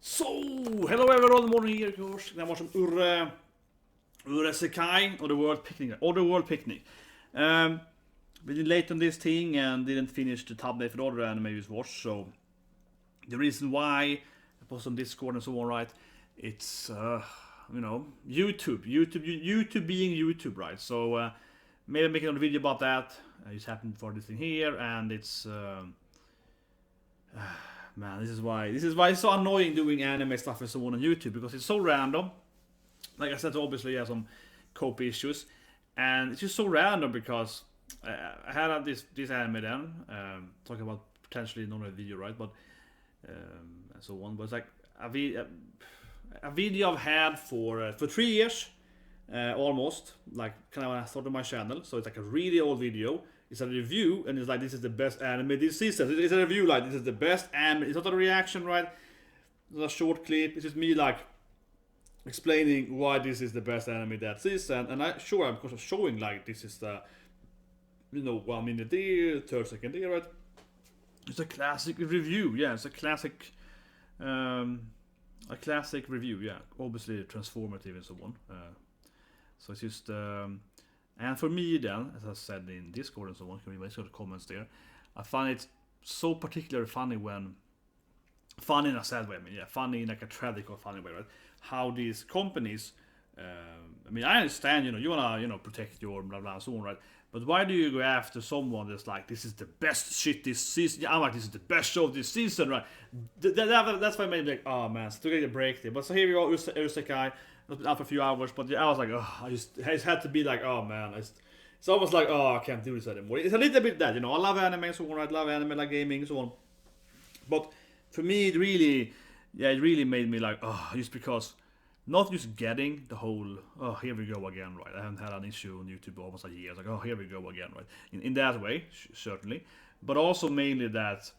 So, hello everyone, morning here, course. Det var som Urasekai or the World Picnic. We did late on this thing and didn't finish the thumbnail for the other anime we watched. So the reason why I post on Discord and so on, right? It's YouTube being YouTube, right? So maybe making a video about that. It's happened for this thing here, and it's man, this is why it's so annoying doing anime stuff and so on YouTube, because it's so random. Like I said, obviously I have some copy issues, and it's just so random because I had this anime then, talking about potentially another video, right? But and so on. But it's like a video I've had for 3 years, almost. Like kind of when I started my channel, so it's like a really old video. It's a review, and it's like, this is the best anime this season. It's a review, like, this is the best anime. It's not a reaction, right? It's a short clip. It's just me, like, explaining why this is the best anime that season. And I'm of course, showing, like, this is the, 1 minute there, 30 second there, right? It's a classic review, yeah. It's a classic review, yeah. Obviously transformative and so on. So it's just... and for me then, as I said in Discord and so on, can we make sure the comments there, I find it so particularly funny when, funny in a sad way, I mean, yeah, funny in like a tragic or funny way, right? How these companies, I mean, I understand, you wanna, protect your blah blah and so on, right? But why do you go after someone that's like, this is the best shit this season? Yeah, I'm like, this is the best show this season, right? That's why I made me like, oh man, so to get a break there. But so here we go, Urasekai. It's been out for a few hours, but yeah, I was like, oh, I just had to be like, oh man, it's almost like, oh, I can't do this anymore. It's a little bit that, I love anime and so on, I love anime, like gaming and so on. But for me, it really made me like, oh, just because, not just getting the whole, oh, here we go again, right? I haven't had an issue on YouTube almost a year. It's like, oh, here we go again, right? In that way, certainly. But also mainly that,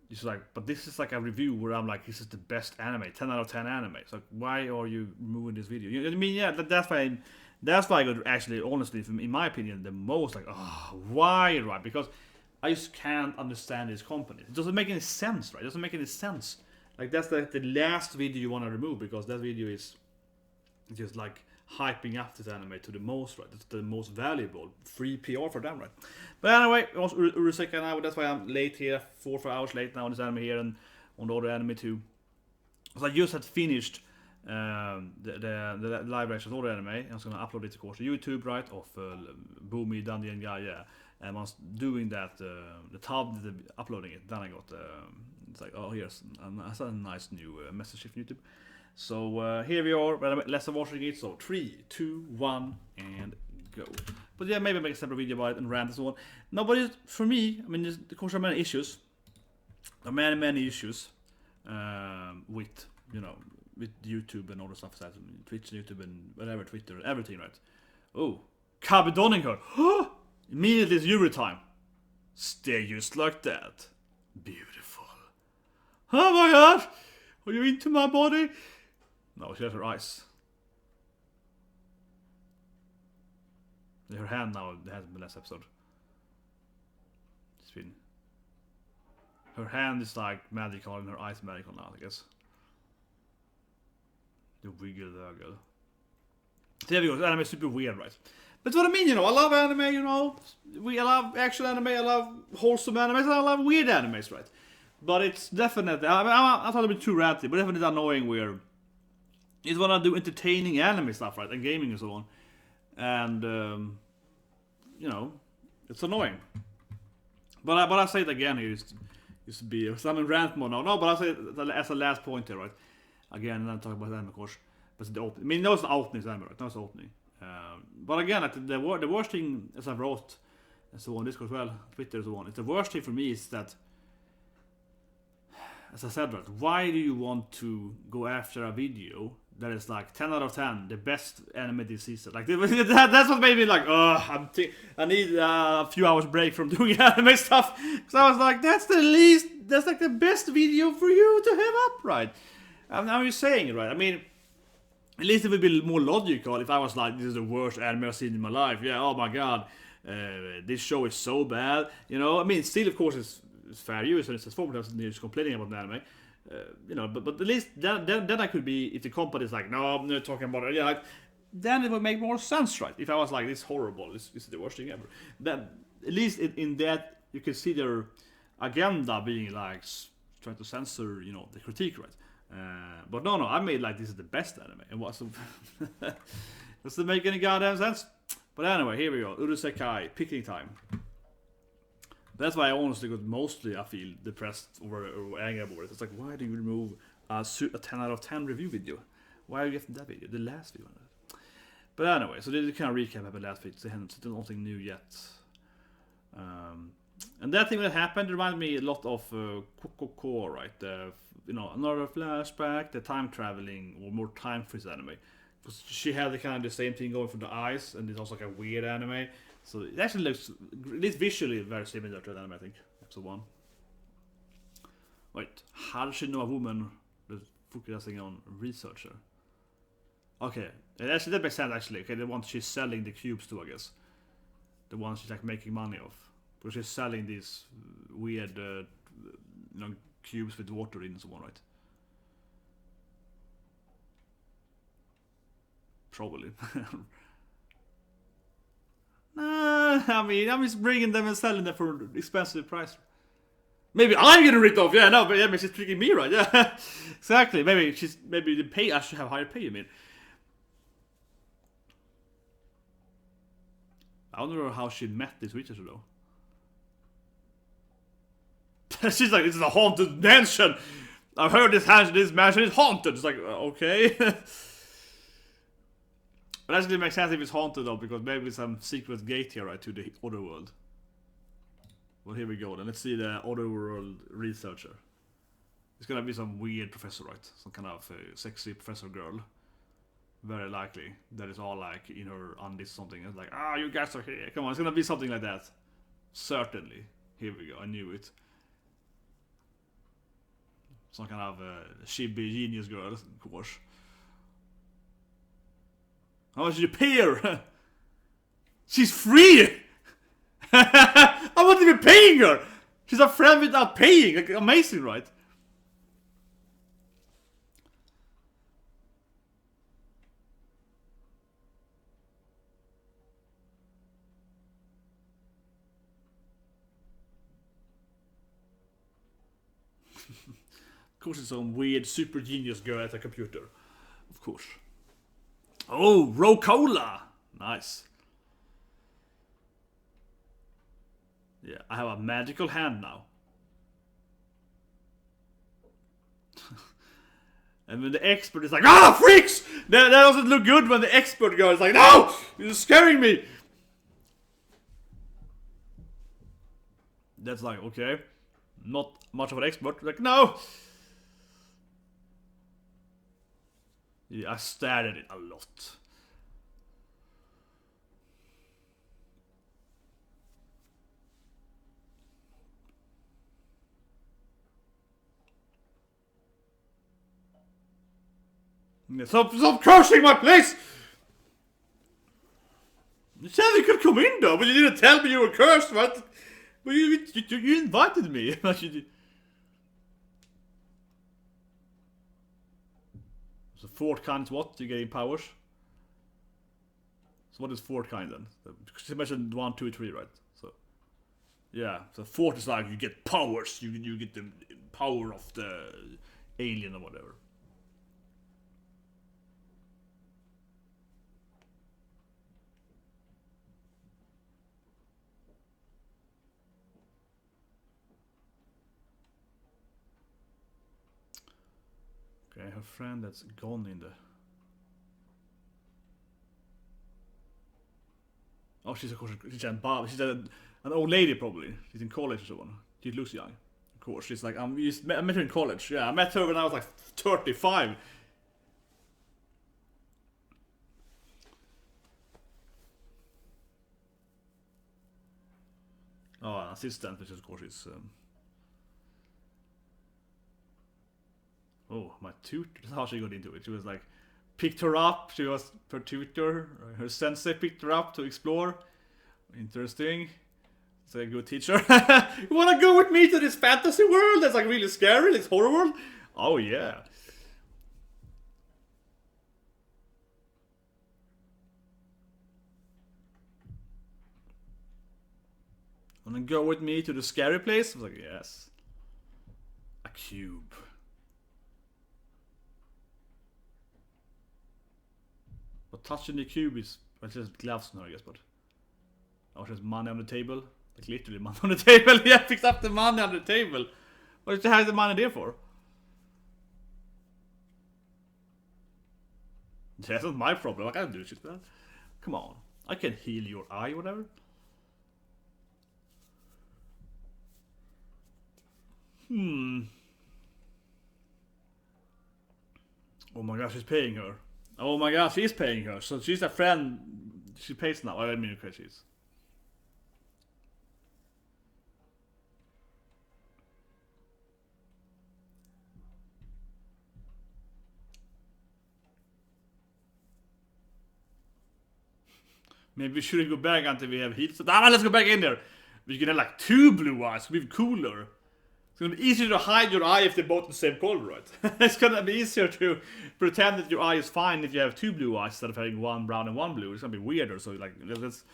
it's like, but this is like a review where I'm like, this is the best anime, 10 out of 10 anime. So like, why are you moving this video? You know what I mean? Yeah, that's why I got actually, honestly, in my opinion, the most like, oh, why, right? Because I just can't understand this company. It doesn't make any sense, right? It doesn't make any sense. Like, that's the last video you want to remove, because that video is just like hyping up this anime to the most, right? It's the most valuable, free PR for them, right? But anyway, also Urasekai now, that's why I'm late here, 4 or 5 hours late now on this anime here, and on the other anime too. So I just had finished the live reaction of the other anime. I was gonna upload it of course to YouTube, right? Of Boomy, Dandy and Guy, yeah. And once doing that, the tab, uploading it, then I got it's like, oh, here's a nice new message from YouTube. So here we are, but less than watching it. So 3, 2, 1, and go. But yeah, maybe make a separate video about it and rant and so on. No, but for me, I mean, of course, there are many issues. There are many issues with with YouTube and all the stuff that Twitch, YouTube, and whatever, Twitter, and everything, right? Oh, Kabe Donninger. Immediately it's Yuri time. Stay just like that. Beautiful. Oh my gosh! Are you into my body? No, she has her eyes. Her hand now hasn't been last episode. It's been. Her hand is like magical and her eyes magical now, I guess. The wiggle there, girl. So there we go. Anime is super weird, right? But what I mean, I love anime, I love action anime, I love wholesome animes, I love weird animes, right? But it's definitely, I thought it would be too ranty, but definitely annoying where it's when I do entertaining anime stuff, right? And gaming and so on. And, it's annoying. But I say it again here, used to be, I'm in rant mode now. No, but I say it as a last point here, right? Again, and then talk about anime, of course. But it's the opening. I mean, no, it's the opening, it's anime, right? No, it's the opening. But again, the worst thing, as I wrote, and so on Discord as well, Twitter and so on, the worst thing for me is that, as I said, right, why do you want to go after a video that is like 10 out of 10, the best anime this season? Like, that's what made me like, oh, I need a few hours break from doing anime stuff. Because I was like, that's like the best video for you to have up, right? I'm just saying it, right? I mean, at least it would be more logical if I was like, this is the worst anime I've seen in my life. Yeah, oh my god, this show is so bad. I mean, still, of course, it's fair use and it's a form of complaining about the anime. But at least then I could be, if the company's like, no, I'm not talking about it, like, then it would make more sense, right? If I was like, this horrible, this is the worst thing ever, then at least in that you can see their agenda being like trying to censor, the critique, right? But no, I made like this is the best anime. It wasn't. Doesn't make any goddamn sense. But anyway, here we go. Urasekai, picking time. That's why I honestly got mostly I feel depressed or angry about it. It's like, why do you remove a 10 out of 10 review video? Why are you getting that video? The last video. But anyway, so they kind of recap about last video. They haven't said nothing new yet. And that thing that happened reminded me a lot of Kokoko, right? Another flashback, the time traveling or more time freeze anime. Because she had the kind of the same thing going for the eyes, and it's also like a weird anime. So it actually looks, at least visually, very similar to that anime, I think. Episode 1. Wait, how does she know a woman that's focusing on researcher? Okay, actually that makes sense actually. Okay, the one she's selling the cubes to, I guess. The one she's like making money off. Because she's selling these weird, cubes with water in and so on, right? Probably. Nah, I mean, I'm just bringing them and selling them for an expensive price. Maybe I'm getting ripped off. Yeah, no, but yeah, she's tricking me, right? Yeah, exactly. Maybe the pay. I should have higher pay. I mean, I don't know how she met this researcher though. She's like, this is a haunted mansion. I've heard this mansion is haunted. It's like, okay. But actually it makes sense if it's haunted though, because maybe some secret gate here, right, to the other world. Well, here we go then. Let's see the other world researcher. It's gonna be some weird professor, right? Some kind of sexy professor girl. Very likely. That is all like in her undies something. It's like, you guys are here. Come on, it's gonna be something like that. Certainly. Here we go. I knew it. Some kind of chibi genius girl, of course. How much did you pay her? She's free! I wasn't even paying her! She's a friend without paying! Like, amazing, right? Of course it's some weird super genius girl at a computer. Of course. Oh, Rocola! Nice. Yeah, I have a magical hand now. And when the expert is like, freaks! That doesn't look good when the expert girl is like, no! You're scaring me! That's like, okay. Not much of an expert. Like, no! Yeah, I stared at it a lot. Stop cursing my place! You said you could come in though, but you didn't tell me you were cursed, right? But you invited me. So fourth kind is what? You getting powers? So what is fourth kind then? Because you mentioned 1, 2, 3, right? So yeah, so fourth is like you get powers. You get the power of the alien or whatever. Okay, her friend that's gone in the... Oh, she's of course she's an old lady probably. She's in college or so on. She looks young. Of course, she's like, I met her in college. Yeah, I met her when I was like 35. Oh, an assistant, which of course is... Oh, my tutor. That's how she got into it. She was like, picked her up. She was her tutor. Her sensei picked her up to explore. Interesting. It's a good teacher. You wanna go with me to this fantasy world? That's like really scary. This horror world. Oh yeah. Wanna go with me to the scary place? I was like, yes. A cube. But touching the cube is, well, it's just gloves now, I guess, but... Oh, there's money on the table. Like literally money on the table. Yeah, picks up the money on the table. What did you have the money there for? That's not my problem. I can't do shit, man. Come on. I can heal your eye or whatever. Oh my gosh, she's paying her. Oh my gosh, she's paying her. So she's a friend. She pays now. I mean, okay, she's. Maybe we shouldn't go back until we have heat. So, let's go back in there. We can have like 2 blue eyes. It's gonna be cooler. It's gonna be easier to hide your eye if they're both the same color, right? It's gonna be easier to pretend that your eye is fine if you have 2 blue eyes instead of having 1 brown and 1 blue. It's gonna be weirder. So like, let's.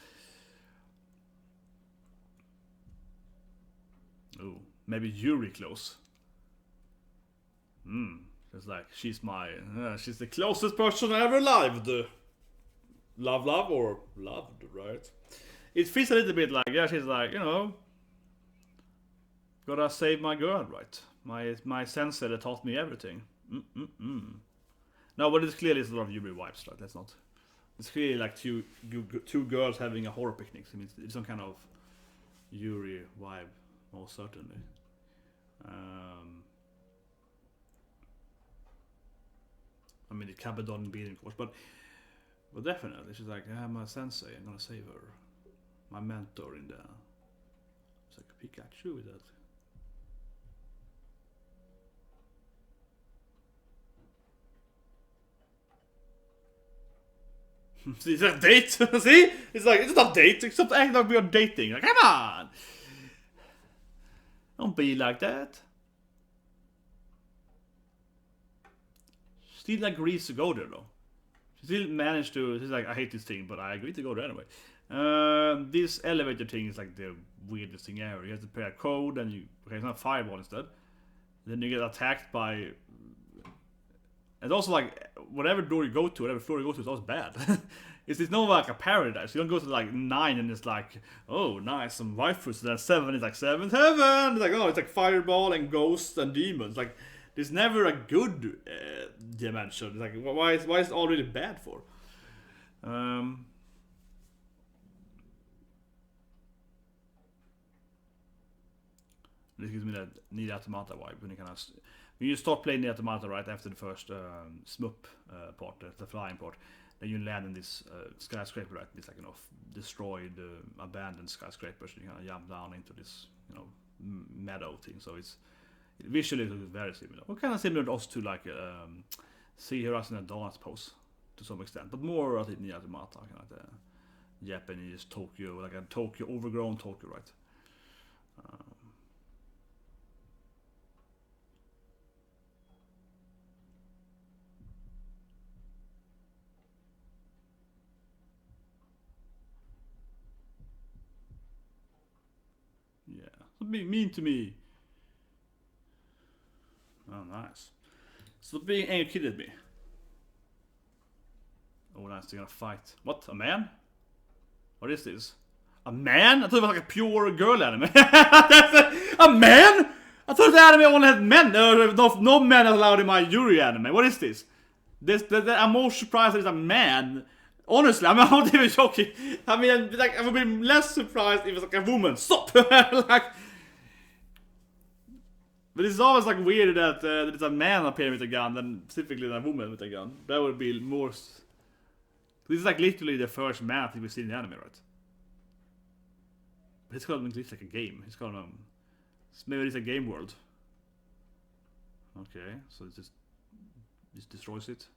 Oh, maybe Yuri close. It's like she's she's the closest person I ever lived. Love or loved, right? It feels a little bit like, yeah, she's like, you know, gotta save my girl, right? My sensei that taught me everything. No, but it's clearly a lot of Yuri vibes, right? That's not. It's clearly like two girls having a horror picnic. I mean, it's some kind of Yuri vibe, most certainly. I mean, it can be done in beating, of course, but definitely, she's like, yeah, my sensei, I'm gonna save her. My mentor in the... It's like Pikachu with that. See, it's a date! See? It's like, it's not a date, it's not acting like we are dating. Like, come on! Don't be like that. She still agrees to go there, though. She still managed to... She's like, I hate this thing, but I agree to go there anyway. This elevator thing is like the weirdest thing ever. You have to pay a code and you... Okay, it's not a fireball instead. Then you get attacked by... And also like, whatever door you go to, whatever floor you go to, it's always bad. it's not like a paradise. You don't go to like 9 and it's like, oh nice, some waifus. Then 7 is like 7th heaven. It's like, oh, it's like fireball and ghosts and demons. Like, there's never a good dimension. It's like, why is it already bad for? This gives me that Nier Automata vibe when you start playing Nier Automata right after the first smup part, the flying part, then you land in this skyscraper, right? This like, you know, destroyed, abandoned skyscraper, so you kind of jump down into this, you know, meadow thing. So it's visually it looks very similar. Well, kind of similar also to like see her as in a donut pose to some extent, but more I think Nier Automata, kind of like the Japanese Tokyo, like a Tokyo, overgrown Tokyo, right? Yeah, so being mean to me. Oh, nice. So being angry kid at me. Oh, nice. They're gonna fight. What? A man? What is this? A man? I thought it was like a pure girl anime. A man? I thought the anime only had men. No men allowed in my Yuri anime. What is this? I'm more surprised that it's a man. Honestly, I'm not even joking. I mean, like, I would be less surprised if it's like a woman. Stop! Like, but it's always like weird that it's a man appearing with a gun than specifically a woman with a gun. That would be more. This is like literally the first man that we've seen in the anime, right? But it's called at least like a game. It's called maybe it's a game world. Okay, so it just destroys it.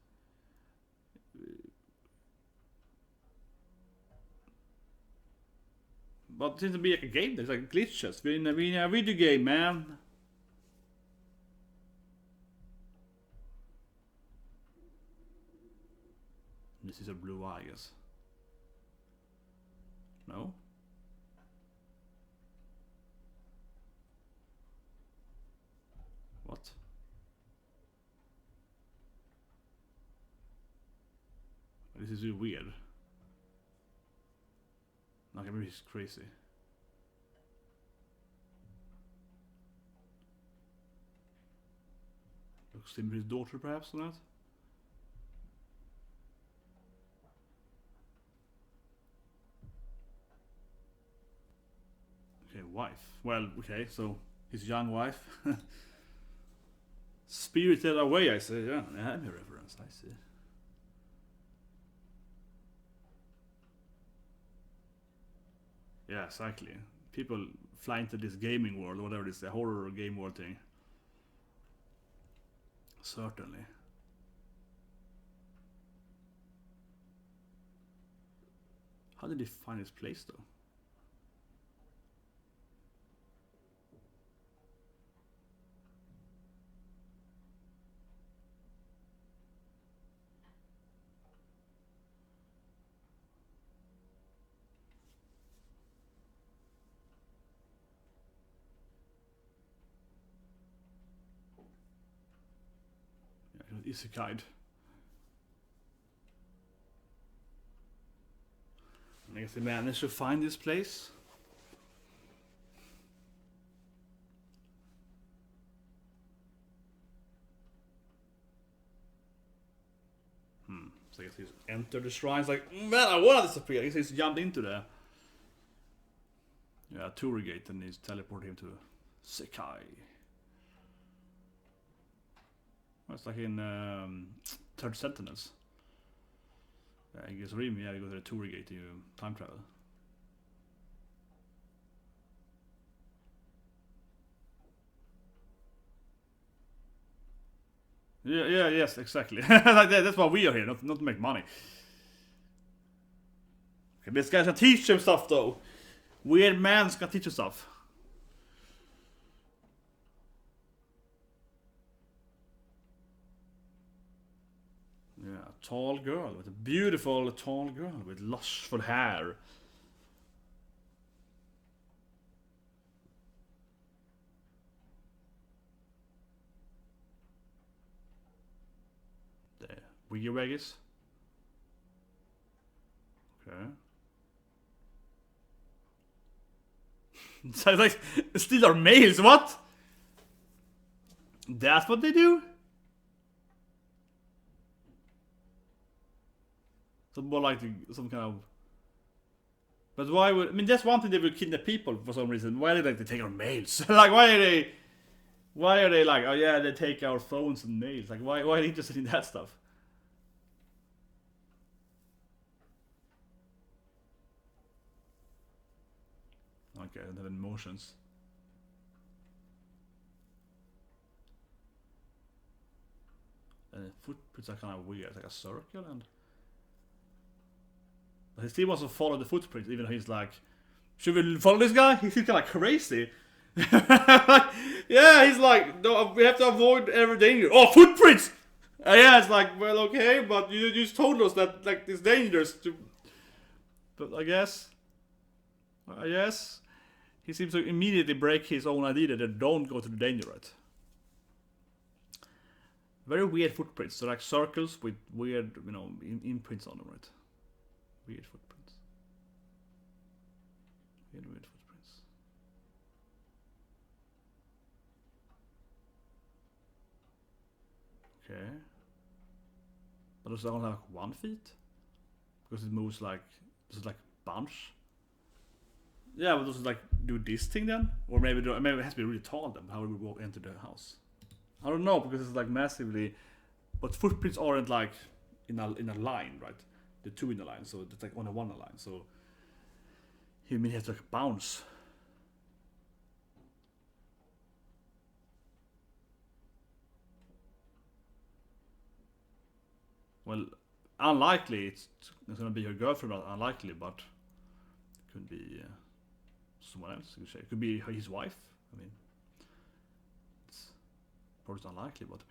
But it seems to be like a game. There's like glitches. We're in a video game, man. This is a blue eye, I guess. No? What? This is really weird. Okay, maybe he's crazy. Looks simply his daughter, perhaps, or not? Okay, wife. Well, okay, so his young wife. Spirited Away, I say. Yeah, anime reference, I see. Yeah, exactly. People fly into this gaming world, whatever it is, the horror game world thing. Certainly. How did he find his place, though? Yeah, Isekai. I guess he managed to find this place. So I guess he's entered the shrine. It's like, man, I want to disappear. I guess he's jumped into the Tori gate and he's teleported him to Sekai. Well, it's like in Third Sentinels. I guess Rim, you go to the Tori gate to time travel. Yeah, yes, exactly. Like that's why we are here, not to make money. Okay, this guy's gonna teach him stuff though. Weird man's gonna teach him stuff. Yeah, a tall girl with a beautiful tall girl with lustful hair. There, wiggy waggies. Okay. So like, still are males, what? That's what they do? So more like some kind of... But why would... I mean, that's one thing they would kidnap people for some reason. Why are they like, they take our mails? Like, why are they... Why are they like, oh yeah, they take our phones and mails? Like, why are they interested in that stuff? Okay, I don't have emotions. And the footprints are kind of weird. It's like a circle and... But he still wants to follow the footprints, even though he's like, should we follow this guy? He's kind of crazy. Yeah, he's like, no, we have to avoid every danger. Oh, footprints! Yeah, it's like, well, okay, but you just told us that like it's dangerous to... But I guess he seems to immediately break his own idea that don't go to the danger, right? Very weird footprints. So like circles with weird, imprints on them, right? Weird footprints. Weird footprints. Okay. But does that only have like 1 feet? Because it moves like... Does it like bunch? Yeah, but does it like do this thing then? Or maybe it has to be really tall then. How would we walk into the house? I don't know, because it's like massively... But footprints aren't like in a line, right? The two in a line, so it's like on a one line. So he has to like bounce. Well, unlikely it's gonna be her girlfriend, unlikely, but it could be someone else. It could be his wife. I mean, it's probably unlikely, but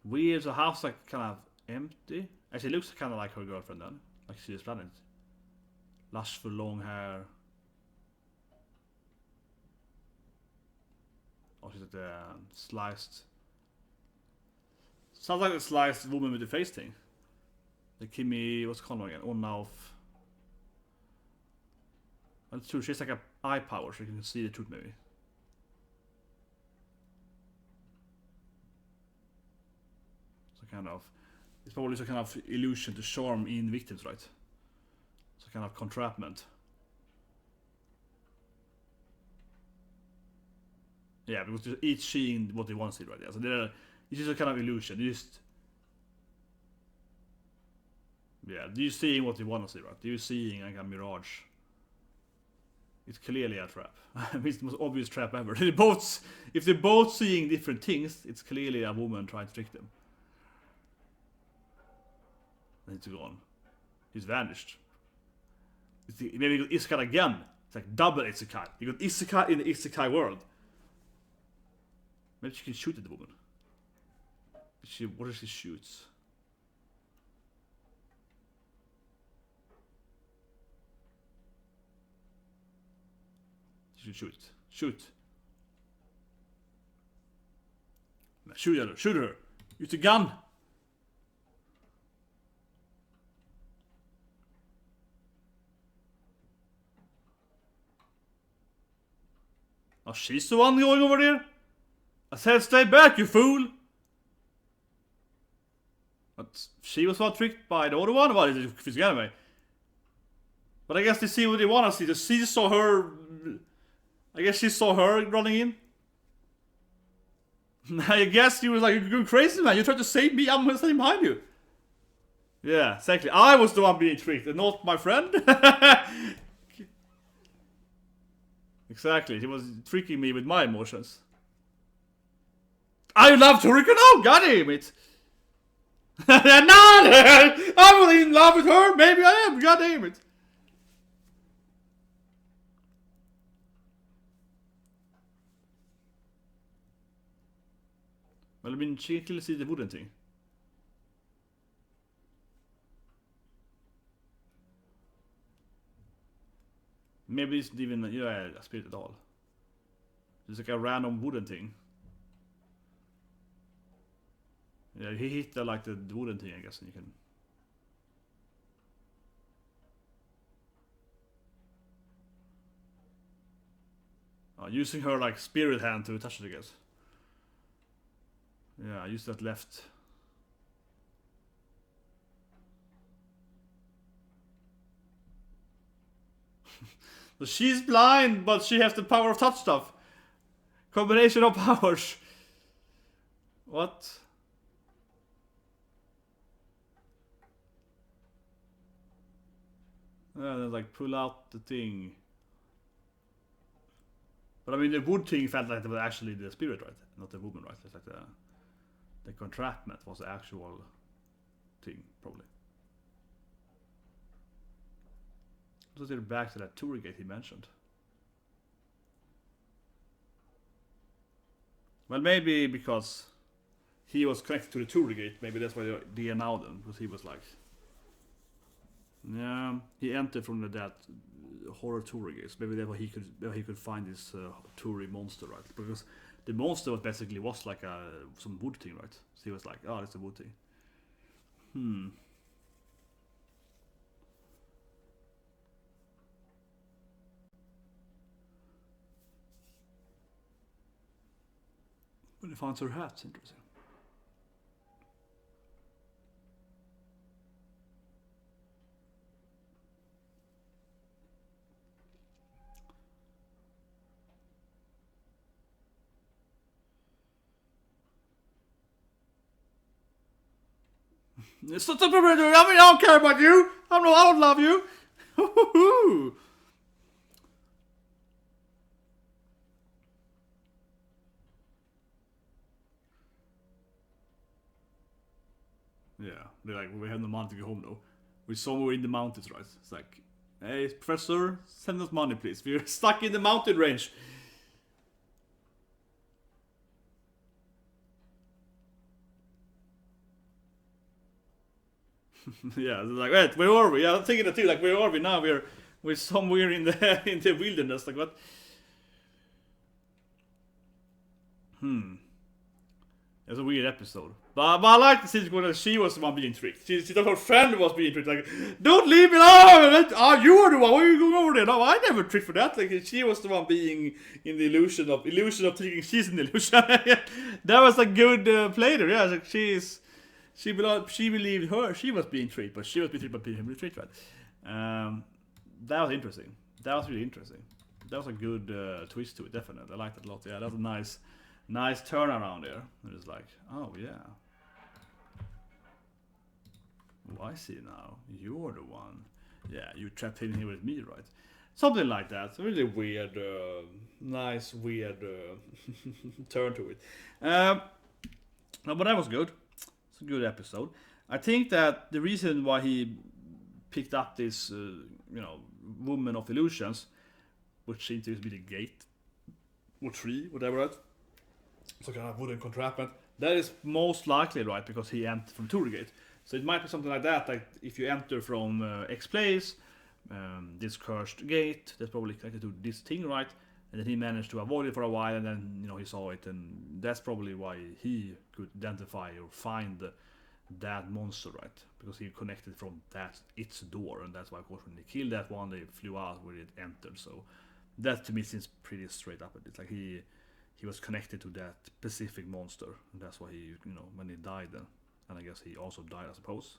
weird. The house like kind of empty. Actually, it looks kind of like her girlfriend then. Like she is planning. Lustful long hair. Oh, she's like the sliced. Sounds like a sliced woman with the face thing. The Kimi, what's it called again? On off. That's true. She has like a eye power, so you can see the truth maybe. So kind of, it's probably some kind of illusion to charm in victims, right? So kind of entrapment. Yeah, because they're each seeing what they want to see, right? Yeah, so it's just a kind of illusion. You just, yeah, you're seeing what you want to see, right? You're seeing like a mirage. It's clearly a trap. It's the most obvious trap ever. If they're both seeing different things, it's clearly a woman trying to trick them. And it's gone. He's vanished. Maybe you got Isekai again. It's like double Isekai. You got Isekai in the Isekai world. Maybe she can shoot at the woman. What if she shoots? She should shoot. Shoot. Shoot at her. Shoot her. Use the gun. Oh, she's the one going over there? I said stay back, you fool! But she was not tricked by the other one? Well, it's a physical anyway. But I guess they see what they want to see. She saw her... I guess she saw her running in. I guess she was like, you're going crazy, man. You tried to save me, I'm standing behind you. Yeah, exactly. I was the one being tricked and not my friend. Exactly, he was tricking me with my emotions. I love Toriko now, god damn it! No! I'm really in love with her, maybe I am, god damn it! Well, I mean, she can clearly see the wooden thing. Maybe it's not even a spirit at all. It's like a random wooden thing. Yeah, he hit like the wooden thing, I guess, and you can... Using her like spirit hand to touch it, I guess. Yeah, I used that left. So she's blind, but she has the power of touch stuff. Combination of powers. What? Then like pull out the thing. But I mean, the wood thing felt like it was actually the spirit, right? Not the woman, right? It's like the entrapment was the actual thing, probably. Let's get back to that Tori gate he mentioned. Well, maybe because he was connected to the Tori gate, maybe that's why they announced him, because he was like... Yeah, he entered from that horror Tori gates. Maybe that's why he could find this Tori monster, right? Because the monster was like some wood thing, right? So he was like, oh, it's a wood thing. But he found her hat, interesting. It's not a problem. I mean, I don't care about you. I don't love you. Yeah, they're like, we have no money to go home though. We're somewhere in the mountains, right? It's like, hey, professor, send us money, please. We're stuck in the mountain range. Yeah, it's like, wait, where are we? Yeah, I'm thinking that too. Like, where are we now? We're somewhere in the in the wilderness. Like, what? It's a weird episode. But I like the situation that she was the one being tricked. She thought her friend was being tricked. Like, don't leave me alone! Oh, you are the one. Why are you going over there? No, I never tricked for that. Like, she was the one being in the illusion of thinking she's in the illusion. That was a good play there. Yeah, like she believed her. She was being tricked, but she was being tricked by being tricked, right? That was interesting. That was really interesting. That was a good twist to it. Definitely, I liked it a lot. Yeah, that was a nice turnaround there. And it's like, oh yeah. Oh, I see now. You're the one. Yeah, you trapped in here with me, right? Something like that. Really weird, nice, weird turn to it. No, but that was good. It's a good episode. I think that the reason why he picked up this, woman of illusions, which seems to be the gate or tree, whatever that. So kind of wooden contraption. That is most likely right because he entered from Tori gate. So it might be something like that. Like if you enter from X place, this cursed gate, that's probably connected to this thing, right? And then he managed to avoid it for a while, and then he saw it, and that's probably why he could identify or find that monster, right? Because he connected from its door, and that's why, of course, when they killed that one, they flew out where it entered. So that to me seems pretty straight up. It's like he was connected to that specific monster, and that's why he, when he died, and I guess he also died, I suppose.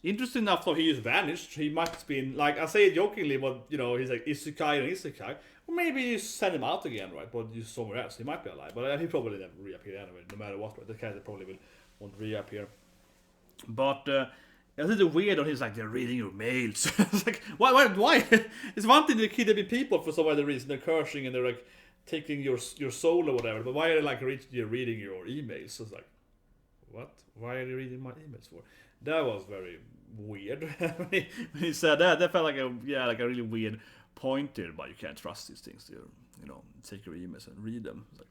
Interesting enough, though, he just vanished. He might have been, like, I say it jokingly, but, he's like Isekai and Isekai. Or maybe you send him out again, right? But you somewhere else. He might be alive, but he probably never reappear anyway, no matter what, right? The character probably won't reappear. But, it's a little weird on he's like, they're reading your mails. It's like, why? It's one thing to kidnap people for some other reason. They're cursing and they're like, taking your soul or whatever, but why are they like reading your emails? So it's like, what? Why are you reading my emails for? That was very weird. when he said that felt like a really weird point there, but you can't trust these things. Take your emails and read them. It's like,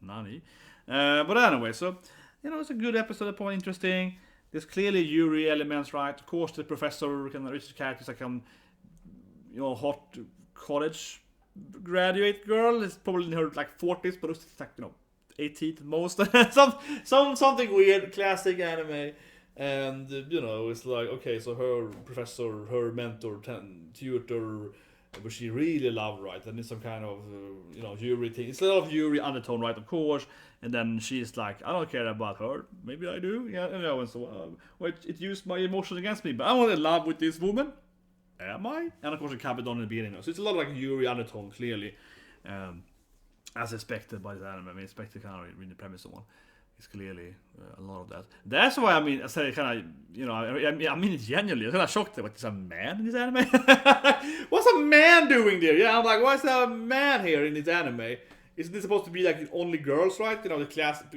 nani? But anyway, so it's a good episode. The point interesting. There's clearly Yuri elements, right? Of course, the professor can reach characters like hot college graduate girl is probably in her like 40s, but it's like 18 at most. something weird, classic anime, and it's like, okay, so her professor, her mentor, tutor, but she really loved, right? And it's some kind of Yuri thing. It's a lot of Yuri undertone, right? Of course. And then she's like, I don't care about her. Maybe I do. Yeah, and so it used my emotions against me, but I'm in love with this woman. Am I? And of course, it covered on in the beginning. So it's a lot of like Yuri undertone, clearly, as expected by this anime. I mean, expected kind of reading the premise of one. It's clearly a lot of that. That's why I said kind of, I mean it genuinely. I'm kind of shocked that there's a man in this anime. What's a man doing there? Yeah, I'm like, why is there a man here in this anime? Isn't this supposed to be like only girls, right? The classic,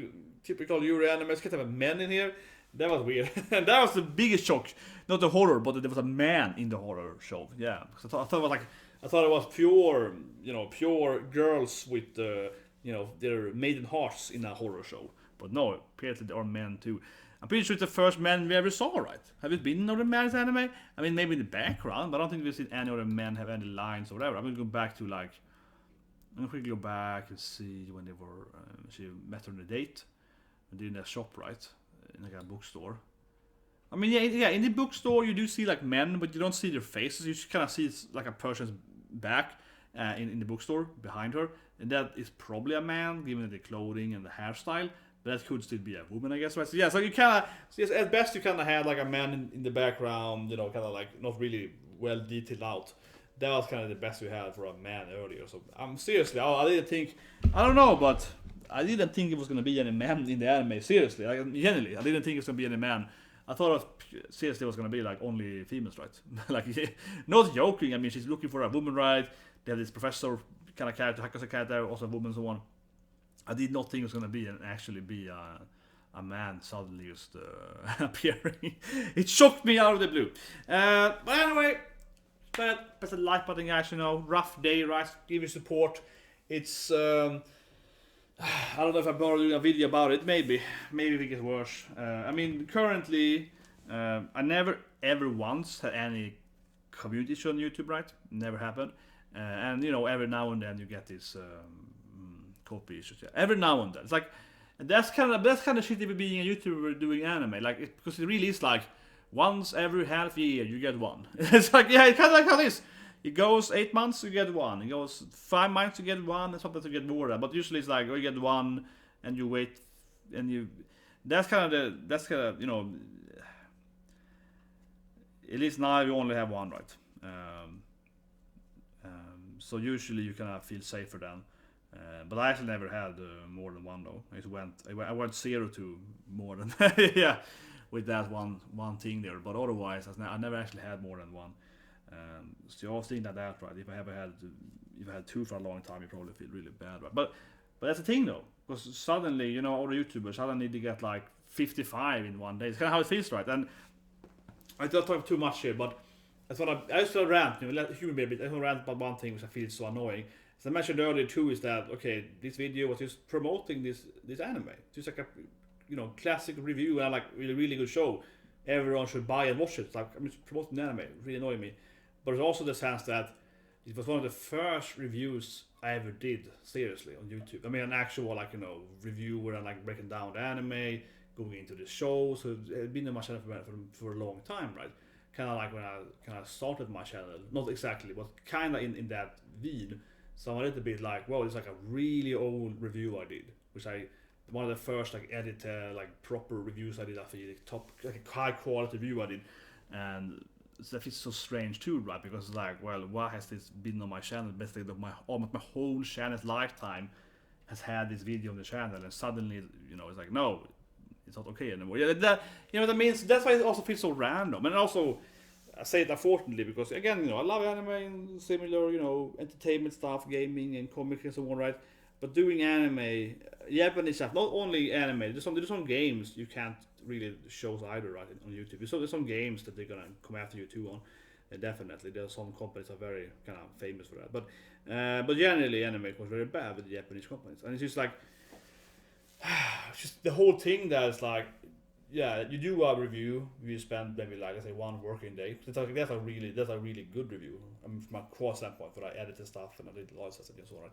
typical Yuri animes can't have a man in here. That was weird. And that was the biggest shock. Not the horror, but there was a man in the horror show. Yeah, because I thought it was pure girls with their maiden hearts in a horror show. But no, apparently there are men too. I'm pretty sure it's the first man we ever saw, right? Have it been another man's anime? I mean, maybe in the background, but I don't think we've seen any other men have any lines or whatever. I'm gonna go back to I'm gonna quickly go back and see when they were. She met her on a date. And did in a shop, right? In like a bookstore. I mean, yeah. In the bookstore, you do see like men, but you don't see their faces. You just kind of see it's like a person's back in the bookstore behind her, and that is probably a man, given the clothing and the hairstyle. But that could still be a woman, I guess. Right? So yeah, so you kind of, at best, you kind of had like a man in the background, kind of like not really well detailed out. That was kind of the best we had for a man earlier. So seriously, I didn't think, I don't know, but I didn't think it was going to be any man in the anime. Seriously, genuinely, I didn't think it was going to be any man. I thought it was going to be like only females, right? Like, not joking. I mean, she's looking for a woman, right? They have this professor kind of character, Hakase character, also a woman, and so on. I did not think it was going to be actually be a man suddenly just appearing. It shocked me out of the blue. But anyway, press the like button, guys. Rough day, right? Give you support. It's I don't know if I'm gonna do a video about it. Maybe it gets worse. I mean, currently I never ever once had any community issue on YouTube, right? Never happened. And you know, every now and then you get these copy issues. Yeah. Every now and then, it's like that's kind of shitty being a YouTuber doing anime, like because it really is like once every half year you get one. It's like yeah, it's kind of like how this. It goes 8 months, you get one. It goes 5 months, you get one, and sometimes you get more. But usually it's like you get one, and you wait, and you. That's kind of you know. At least now you only have one, right? So usually you kind of feel safer then. But I actually never had more than one though. I went 0 to more than yeah, with that one thing there. But otherwise, I never actually had more than one. So you're all seeing that right? If I had 2 for a long time, you probably feel really bad, right? But that's the thing though, because suddenly you know other YouTubers suddenly they get like 55 in one day. It's kind of how it feels, right? And I don't talk too much here, but that's what I just rant. You know, let human be a bit. I just rant about one thing which I feel so annoying. As I mentioned earlier too, is that okay? This video was just promoting this anime, just like a classic review and like really good show. Everyone should buy and watch it. It's like I'm just promoting the anime. It really annoying me. But it's also the sense that it was one of the first reviews I ever did seriously on YouTube. I mean, an actual review where I'm like breaking down the anime, going into the show. So it's been on my channel for a long time, right? Kind of like when I kind of started my channel, not exactly, but kind of in that vein. So I'm a little bit like, well, it's like a really old review I did, which one of the first like edited like proper reviews I did. I feel like top like high quality review I did, and so that is so strange too, right? Because it's like, well, why has this been on my channel? Basically, almost my whole channel's lifetime has had this video on the channel, and suddenly, it's like, no, it's not okay anymore. Yeah, that means that's why it also feels so random, and also I say it unfortunately because again, I love anime and similar, entertainment stuff, gaming and comics and so on, right? But doing anime, Japanese stuff, not only anime, there's some games you can't really show either, right, on YouTube. So there's some games that they're gonna come after you too on. Definitely, there's some companies are very kind of famous for that. But generally, anime was very bad with the Japanese companies, and it's just like, just the whole thing that is like, yeah, you do a review, you spend maybe like I say 1 working day. That's a really good review. I mean, from a core standpoint, where I edited stuff and I did lots of stuff and so on.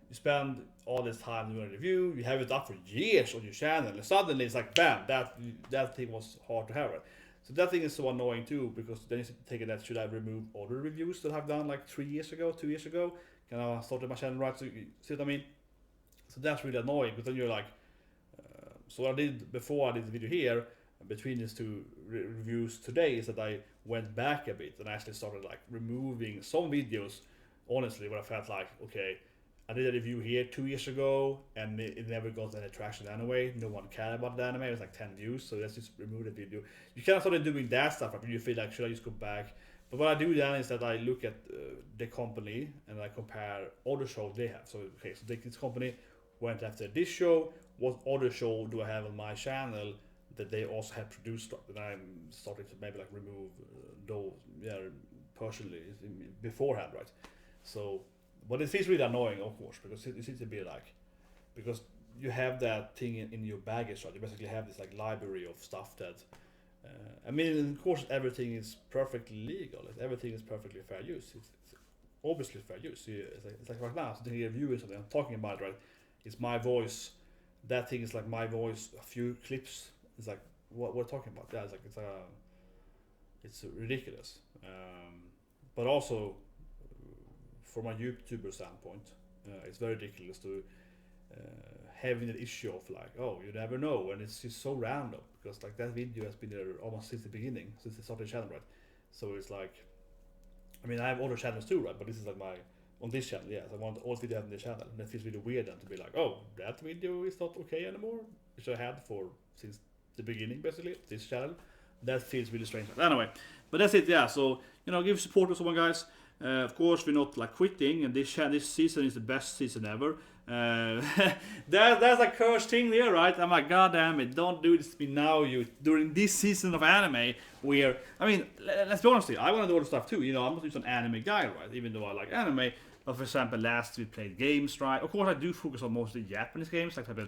You spend all this time doing a review, you have it up for years on your channel, and suddenly it's like, bam, that thing was hard to have it. So that thing is so annoying too, because then you take it that should I remove other reviews that I've done like 3 years ago, 2 years ago? Can I started my channel right? So you see what I mean? So that's really annoying, because then you're like, so what I did before I did the video here, between these 2 reviews today, is that I went back a bit and actually started like removing some videos, honestly, where I felt like, okay, I did a review here 2 years ago, and it never got any traction anyway. No one cared about the anime. It was like 10 views, so let's just remove the video. You kind of started doing that stuff, right? You feel like, should I just go back? But what I do then is that I look at the company and I compare other shows they have. So, okay, so this company went after this show. What other show do I have on my channel that they also have produced? And I'm starting to maybe like remove those, personally beforehand, right? So. But it feels really annoying, of course, because it seems to be like, because you have that thing in your baggage, right? You basically have this like library of stuff that, I mean, of course, everything is perfectly legal. Everything is perfectly fair use. It's obviously fair use. So it's like right now, sitting here reviewing something, I'm talking about it, right? It's my voice. That thing is like my voice. A few clips. It's like what we're talking about. Yeah, it's ridiculous. But also, from a YouTuber standpoint, it's very ridiculous to having an issue of like, oh, you never know, and it's just so random, because like that video has been there almost since the beginning, since the started the channel, right? So it's like, I mean, I have other channels too, right? But this is like on this channel, yes, I want all videos on the channel, and it feels really weird then to be like, oh, that video is not okay anymore, which I had since the beginning, basically, this channel. That feels really strange. Anyway, but that's it, yeah. So give support to someone, guys. Of course, we're not like quitting, and this season is the best season ever. That's a cursed thing there, right? I'm like, god damn it, don't do this to me now, during this season of anime, where, I mean, let's be honest here, I want to do other stuff too, I'm not just an anime guy, right? Even though I like anime, but for example, last we played games, right? Of course, I do focus on mostly Japanese games, like 30%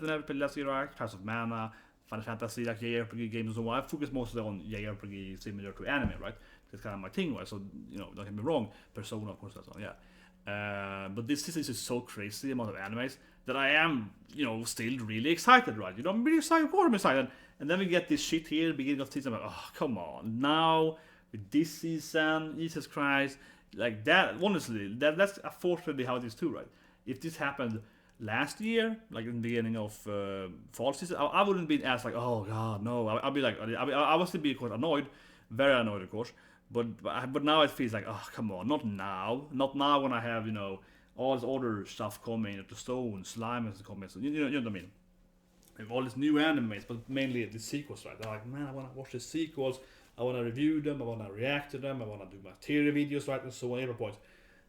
I never played last year, right? Trials of Mana, Final Fantasy, like JRPG games and so on. I focus mostly on JRPG similar to anime, right? That's kind of my thing, right? So don't get me wrong. Persona, of course, that's one, yeah. But this is just so crazy amount of animes that I am, still really excited, right? I'm really excited, of course I'm excited. And then we get this shit here, beginning of season. I'm like, oh, come on, now with this season, Jesus Christ, like that. Honestly, that's unfortunately how it is too, right? If this happened last year, like in the beginning of fall season, I wouldn't be as like, oh god, no. I'll be like, I was still be quite annoyed, very annoyed, of course. But now it feels like, oh come on, not now when I have all this other stuff coming, the stone, slime is coming, so you know what I mean. All these new animes, but mainly the sequels, right? I'm like, man, I want to watch the sequels, I want to review them, I want to react to them, I want to do my theory videos, right, and so on, every point.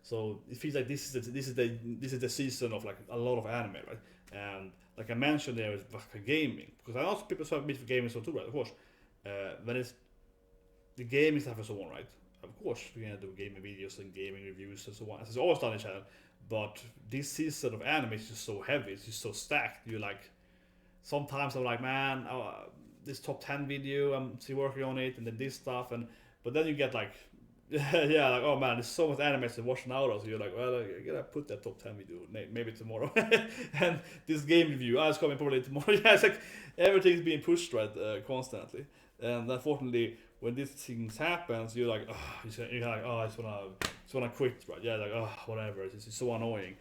So it feels like this is the season of like a lot of anime, right? And like I mentioned, there is like gaming, because I know people start meet for gaming so too, right? Of course, when it's the gaming stuff and so on, right? Of course, we're gonna do gaming videos and gaming reviews and so on. It's always done in the channel, but this season of anime is just so heavy, it's just so stacked. You're like, sometimes I'm like, man, this top 10 video, I'm still working on it, and then this stuff, but then you get like. Yeah, like, oh man, there's so much anime to watch now, so you're like, well, I gotta put that top 10 video maybe tomorrow. And this game review, it's coming probably tomorrow. Yeah, it's like everything's being pushed, right, constantly. And unfortunately, when these things happens, you're like, you're like, I just wanna quit, right? Yeah, like, whatever, it's so annoying.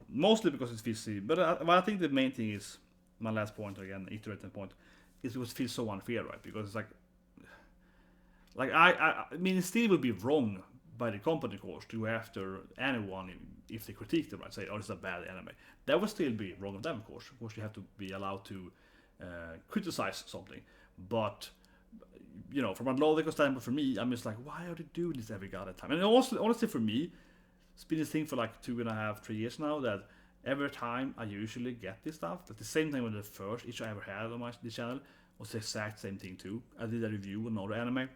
Mostly because it's VC, but I think the main thing is, my last point again, iterating point, is it feels so unfair, right? Because it's like I mean, it still would be wrong by the company, of course, to go after anyone if they critique them, right? Say, oh, it's a bad anime. That would still be wrong of them, of course. Of course, you have to be allowed to criticize something. But, from a logical standpoint for me, I'm just like, why are they doing this every goddamn time? And honestly, for me, it's been this thing for like 2.5, 3 years now that every time I usually get this stuff, at the same time when the first issue I ever had on this channel was the exact same thing too. I did a review on another anime.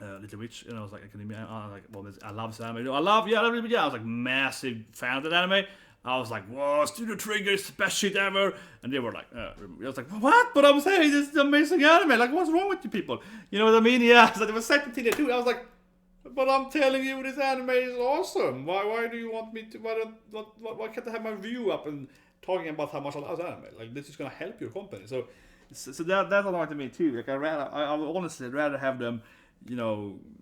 Little Witch, and I was like, I love this anime. I was like massive fan of that anime. I was like, whoa, Studio Trigger is the best shit ever, and they were like, I was like, what? But I'm saying this is amazing anime. Like, what's wrong with you people? You know what I mean? Yeah. So there was second thing too. I was like, but I'm telling you, this anime is awesome. Why do you want me to? Why can't I have my review up and talking about how much I love anime? Like, this is gonna help your company. So that's annoying to me too. Like, I would honestly rather have them.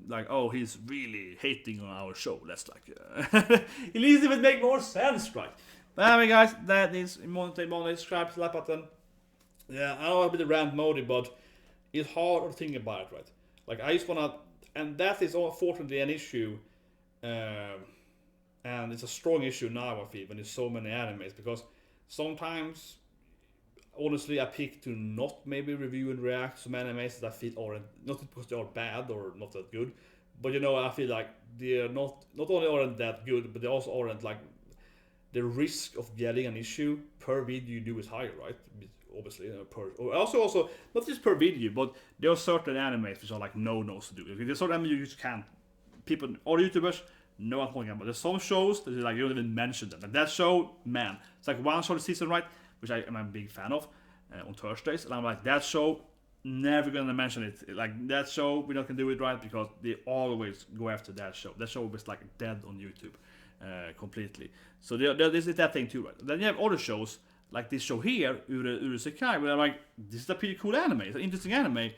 Like, oh, he's really hating on our show. That's like, at least it would make more sense, right? But anyway, guys, that is Monday, subscribe to that button. Yeah, I know I'll be the rant mode, but it's hard to think about it, right? Like, I just wanna, and that is unfortunately an issue, and it's a strong issue now, I feel, when there's so many animes, because sometimes, honestly, I pick to not maybe review and react to some animes that I feel aren't, not because they are bad or not that good, but I feel like they're not only aren't that good, but they also aren't like, the risk of getting an issue per video you do is higher, right? Obviously, or also not just per video, but there are certain animes which are like no-nos to do. There's certain animes you just can't. People or YouTubers know what I'm talking about. There's some shows that like you don't even mention them. Like that show, man, it's like one short season, right? Which I am a big fan of on Thursdays, and I'm like, that show, never gonna mention it. Like, that show, we're not gonna do it, right? Because they always go after that show. That show was like dead on YouTube completely. So there is that thing too, right? Then you have other shows like this show here, Urasekai, where I'm like, this is a pretty cool anime. It's an interesting anime,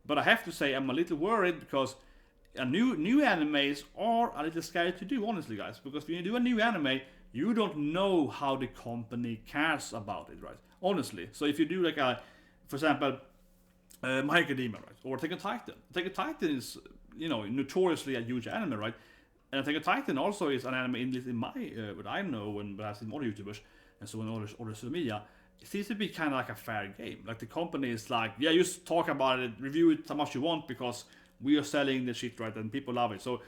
but I have to say I'm a little worried because new animes are a little scary to do, honestly, guys. Because when you do a new anime, you don't know how the company cares about it, right? Honestly. So if you do like for example, My Academia, right? Or Attack on Titan. Attack on Titan is, notoriously a huge anime, right? And Attack on Titan also is an anime in my, what I know, and I've seen other YouTubers, and so on, other social media, it seems to be kind of like a fair game. Like, the company is like, yeah, just talk about it, review it how much you want, because we are selling the shit, right? And people love it. So,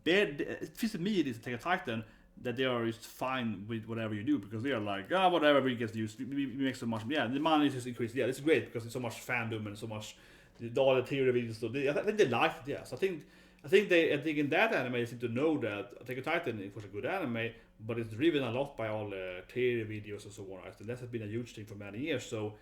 it feels to me, it is Attack on Titan, that they are just fine with whatever you do, because they are like, whatever we get used, we make so much, yeah, the money is just increased, yeah, it's great, because there's so much fandom and so much, all the theory videos, so I think they like it, yeah, so I think in that anime they seem to know that Attack on Titan was a good anime, but it's driven a lot by all the theory videos and so on, right? So that has been a huge thing for many years, so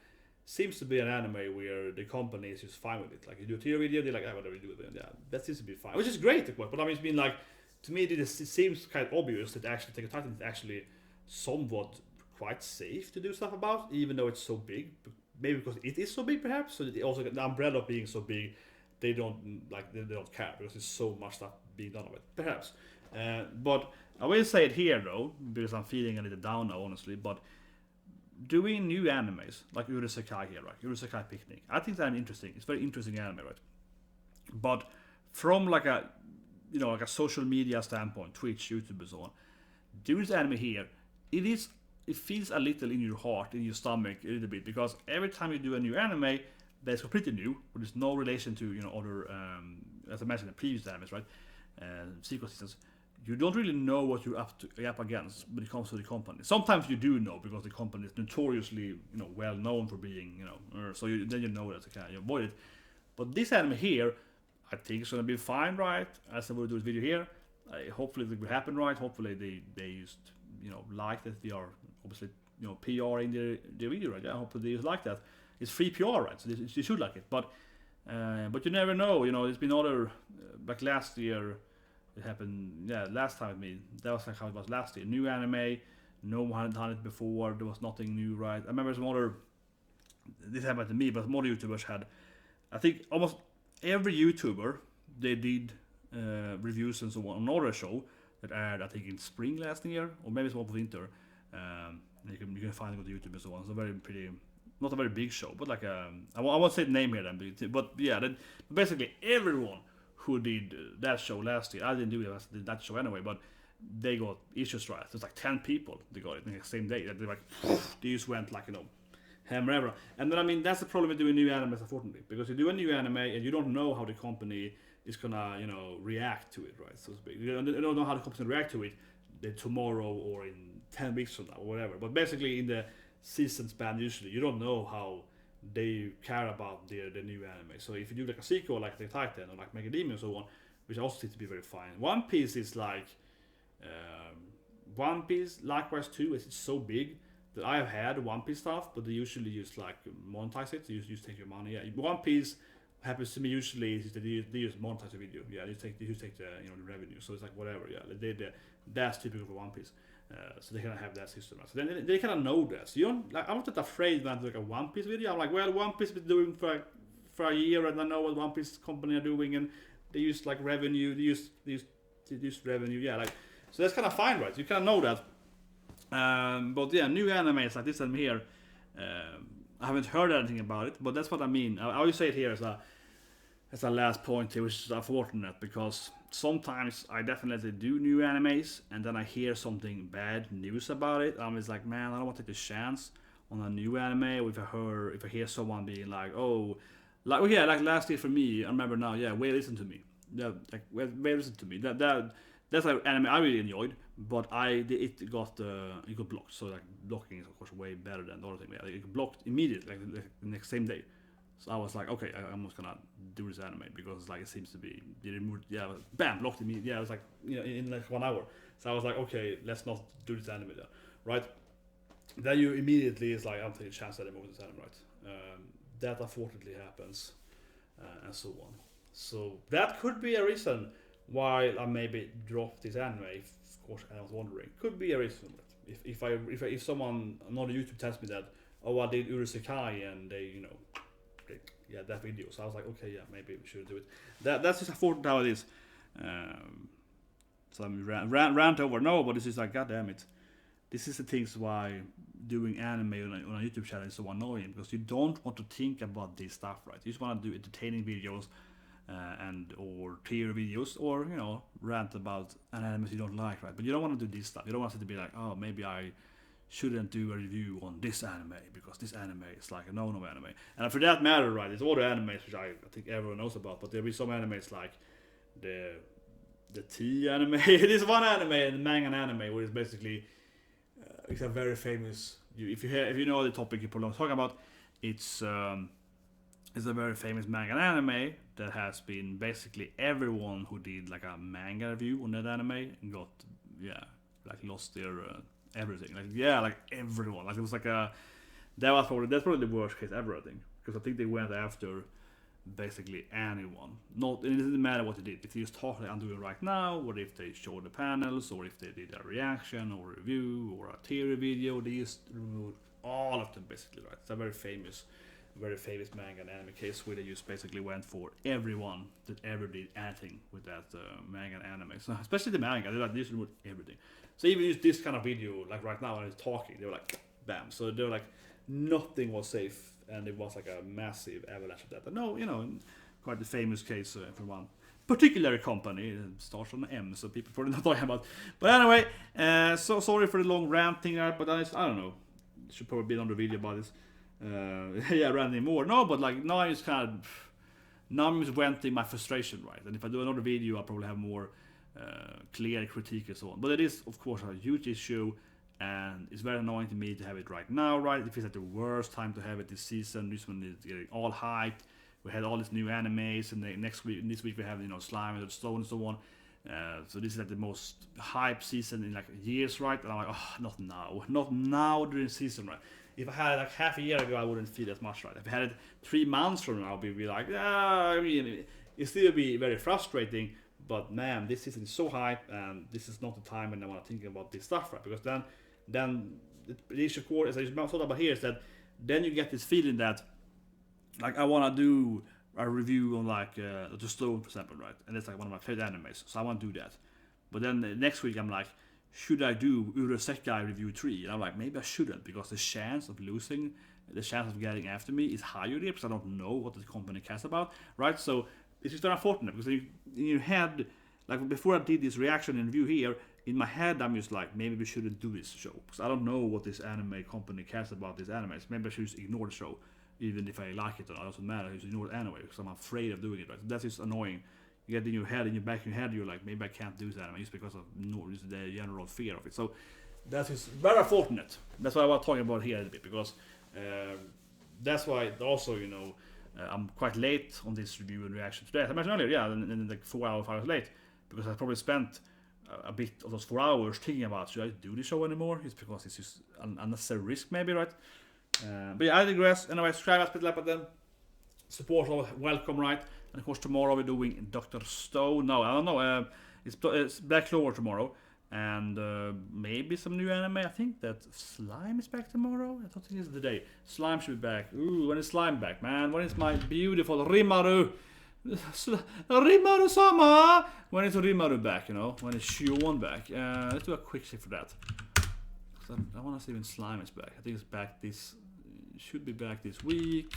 seems to be an anime where the company is just fine with it. Like you do a tier video, they're like, ah, whatever you do with it. Yeah, that seems to be fine, which is great, of course. But I mean, it's been like, to me, it seems kind of obvious that actually Attack on Titan is actually somewhat quite safe to do stuff about, even though it's so big. Maybe because it is so big, perhaps. So also the umbrella of being so big, they don't care because there's so much stuff being done of it. Perhaps, but I will say it here though, because I'm feeling a little down now, honestly. But doing new animes like Urasekai here, right? Urasekai Picnic. I think that's interesting. It's very interesting anime, right? But from like a like a social media standpoint, Twitch, YouTube, and so on, doing this anime here, it feels a little in your heart, in your stomach, a little bit, because every time you do a new anime that's completely new, but there's no relation to other, as I mentioned, the previous animes, right? Sequel seasons. You don't really know what you're up against when it comes to the company. Sometimes you do know because the company is notoriously well known for being so then you know that you avoid it. But this anime here, I think it's gonna be fine, right? As I will do this video here, hopefully it will happen, right? Hopefully they just like that we are obviously PRing the video, right? Yeah, hopefully they just like that. It's free PR, right? So they should like it, but you never know. There's been other like last year. It happened, yeah, last time with me. That was like how it was last year. New anime, no one had done it before. There was nothing new, right? I remember some other. This happened to me, but more YouTubers had. I think almost every YouTuber they did reviews and so on another show that aired, I think, in spring last year, or maybe it's more for winter. You can find it on YouTube and so on. It's a very pretty, not a very big show, but like I won't say the name here then, but yeah, basically everyone who did that show last year. I didn't do that show anyway, but they got issues right. There's like 10 people they got it in the same day. They like they just went like hammer ever. And then I mean that's the problem with doing new animes, unfortunately, because you do a new anime and you don't know how the company is gonna react to it, right? So to speak. You don't know how the company will react to it tomorrow or in 10 weeks from now or whatever. But basically in the season span, usually you don't know how they care about the new anime. So if you do like a sequel like the Titan or like Megademon and so on, which also seems to be very fine. One Piece is like One Piece likewise too, it's so big that I have had One Piece stuff, but they usually just like monetize it. So you just take your money. Yeah, One Piece happens to me usually is that they just monetize the video. Yeah, they just take the the revenue. So it's like whatever. Yeah, that's typical for One Piece. So they kind of have that system. So then they kind of know that. So you don't like. I'm not that afraid when I do like a One Piece video. I'm like, well, One Piece been doing for a year, and I know what One Piece company are doing, and they use like revenue. They use revenue. Yeah, like so that's kind of fine, right? You kind of know that. But yeah, new animes like this anime here. I haven't heard anything about it, but that's what I mean. I always say it here as a last point here, which is unfortunate because sometimes I definitely do new animes and then I hear something bad news about it. I'm just like, man, I don't want to take a chance on a new anime. Or if I hear someone being like, oh, like last year for me, I remember now, yeah, Wait Listen to Me. Yeah, like Wait Listen to Me. That's an anime I really enjoyed, but it got blocked. So like blocking is of course way better than the other thing. Yeah, it got blocked immediately, like the next same day. So I was like, okay, I'm just gonna do this anime because like it seems to be they removed, yeah, bam, blocked immediately. Yeah, it was like in like 1 hour. So I was like, okay, let's not do this anime then, right? Then you immediately is like, I'm taking a chance that I move this anime, right? That unfortunately happens, and so on. So that could be a reason why I maybe dropped this anime. Of course, I was wondering, could be a reason. If someone on YouTube tells me that, oh, I did Urasekai and they that video. So I was like, okay, yeah, maybe we should do it. That's just unfortunate how it is. So I'm rant over. No, but this is like, god damn it. This is the things why doing anime on a YouTube channel is so annoying, because you don't want to think about this stuff, right? You just want to do entertaining videos and or tier videos, or rant about an anime you don't like, right? But you don't want to do this stuff. You don't want it to be like, oh, maybe I shouldn't do a review on this anime because this anime is like a no anime. And for that matter, right, there's other animes which I think everyone knows about, but there'll be some animes like the T anime. There's one anime, the MAAAAN anime, where it's basically it's a very famous. If you know the topic you're talking about, it's a very famous manga anime that has been basically everyone who did like a manga review on that anime got lost their everything. Like everyone. Like it was like a that's probably the worst case ever, I think, because I think they went after basically anyone. It doesn't matter what they did. If they just talk like I'm doing right now, or if they showed the panels, or if they did a reaction or review or a theory video, they just removed all of them basically, right? It's a very famous manga and anime case where they just basically went for everyone that ever did anything with that manga and anime. So especially the manga, they just removed everything. So even use this kind of video, like right now when it's talking, they were like, bam. So they were like, nothing was safe, and it was like a massive avalanche of that. And no, quite a famous case from one particular company. It starts on M, so people probably not talking about. But anyway, so sorry for the long ranting there, but I don't know. Should probably be another video about this. Yeah, ranting more. No, but like now I'm just venting my frustration, right? And if I do another video, I'll probably have more clear critique and so on. But it is, of course, a huge issue, and it's very annoying to me to have it right now, right? It feels like the worst time to have it this season. This one is getting all hyped. We had all these new animes, and this week we have Slime and Stone and so on. So this is like the most hype season in like years, right? And I'm like, oh, not now during season, right? If I had it like half a year ago, I wouldn't feel as much, right? If I had it 3 months from now, I'd be like, I mean, it still be very frustrating. But man, this season is so hype, and this is not the time when I want to think about this stuff, right? Because then the issue core, as I just thought about here, is that then you get this feeling that like I want to do a review on like The Stone, for example, right? And it's like one of my favorite animes, so I want to do that. But then next week I'm like, should I do Urasekai review 3? And I'm like, maybe I shouldn't, because the chance of getting after me is higher there, because I don't know what the company cares about, right? So it's just very unfortunate, because in your head, like before I did this reaction and review here, in my head I'm just like, maybe we shouldn't do this show, because I don't know what this anime company cares about these animes. Maybe I should just ignore the show, even if I like it or not. It doesn't matter, I just ignore it anyway, because I'm afraid of doing it, right? That's just annoying. You get in your head, in your back of your head, you're like, maybe I can't do that anime just because of just the general fear of it. So that is very unfortunate. That's why I was talking about here a little bit, because that's why also, I'm quite late on this review and reaction today. As I mentioned earlier, yeah, and like 4 hours, 5 hours late, because I probably spent a bit of those 4 hours thinking about, should I do this show anymore? It's because it's just an unnecessary risk, maybe, right? But yeah, I digress. Anyway, subscribe, split like button, support, welcome, right? And of course, tomorrow we're doing Dr. Stone. No, I don't know. It's Black Clover tomorrow, and maybe some new anime. I think that Slime is back tomorrow. I don't think it's the day. Slime should be back. Ooh, when is Slime back, man? When is my beautiful Rimaru? Rimaru-sama! When is Rimaru back, When is Shion back? Let's do a quick check for that. I want to see when Slime is back. I think it's back should be back this week.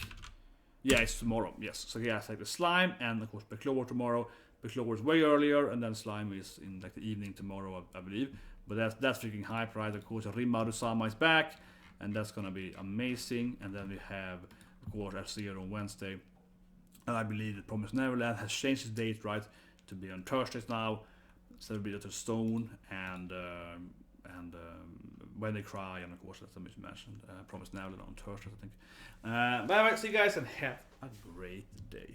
Yeah, it's tomorrow, yes. So yeah, it's like the Slime and of course Black Clover tomorrow. Black Clover is way earlier, and then Slime is in like the evening tomorrow, I believe. But that's freaking hype, right? Of course, Rimaru-sama is back, and that's gonna be amazing. And then we have, of course, RC on Wednesday. And I believe that Promised Neverland has changed its date, right, to be on Thursdays now. So it'll be Dr. Stone and When They Cry, and of course, as I mentioned, Promised Neverland on Thursdays, I think. But anyway, see you guys, and have a great day.